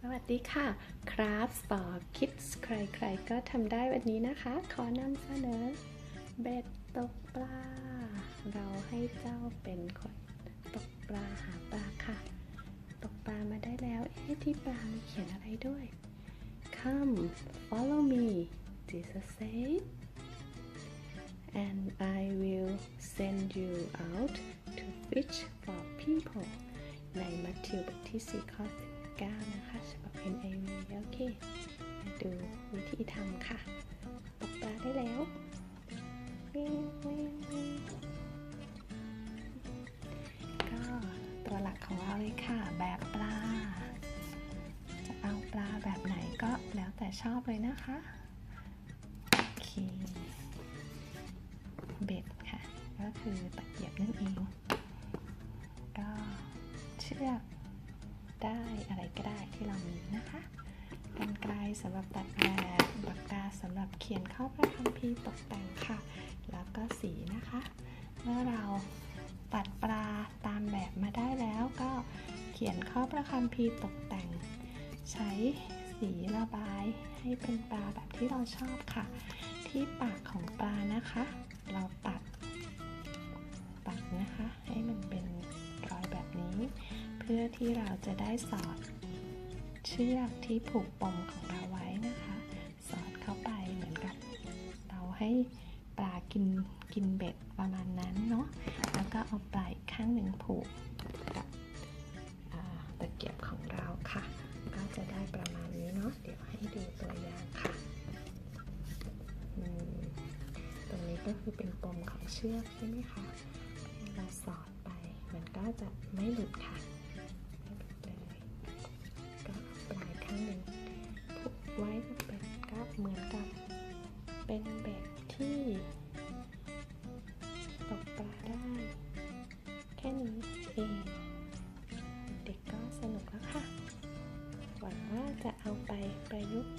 สวัสดีค่ะ Crafts for Kids ใครๆก็ทำได้วันนี้นะคะ ขอนำเสนอเบ็ดตกปลา เราให้เจ้าเป็นคนตกปลาหาปลาค่ะ ตกปลามาได้แล้วที่ปลามีเขียนอะไรด้วย Come follow me Jesus said and I will send you out to fish for people ในมัทธิวบทที่4 ข้อ 19 นะคะฉบับ NIV โอเคมาดูวิธีทำค่ะ ตกปลาได้แล้วก็ตัวหลักของเราเลยค่ะแบบปลาจะเอาปลาแบบไหนก็แล้วแต่ชอบเลยนะคะโอเคเบ็ดค่ะก็คือตะเกียบนั่นเองก็เชือกได้อะไรก็ได้ที่เรามีนะคะกรรไกรสำหรับตัดแบบปากกาสำหรับเขียนข้อพระคัมภีร์ตกแต่งค่ะแล้วก็สีนะคะเมื่อเราตัดปลาตามแบบมาได้แล้วก็เขียนข้อพระคัมภีร์ตกแต่งใช้สีระบายให้เป็นปลาแบบที่เราชอบค่ะที่ปากของปลานะคะเราตัดนะคะให้มันเป็นรอยแบบนี้เพื่อที่เราจะได้สอดเชือกที่ผูกปมของเราไว้นะคะสอดเข้าไปเหมือนกับเราให้ปลากินเบ็ดประมาณนั้นเนาะแล้วก็เอาปลายข้างหนึ่งผูกกับตะเกียบของเราค่ะก็จะได้ประมาณนี้เนาะเดี๋ยวให้ดูตัวอย่างค่ะตรงนี้ก็คือเป็นปมของเชือกใช่ไหมคะเราสอดไปมันก็จะไม่หลุดค่ะไม่หลุดเลยก็ปลายข้างหนึ่งผูกไว้กับเบ็ดก็เหมือนกับเป็นเบ็ดที่ตกปลาได้แค่นี้เองเด็กก็สนุกแล้วค่ะหวังว่าจะเอาไปประยุกต์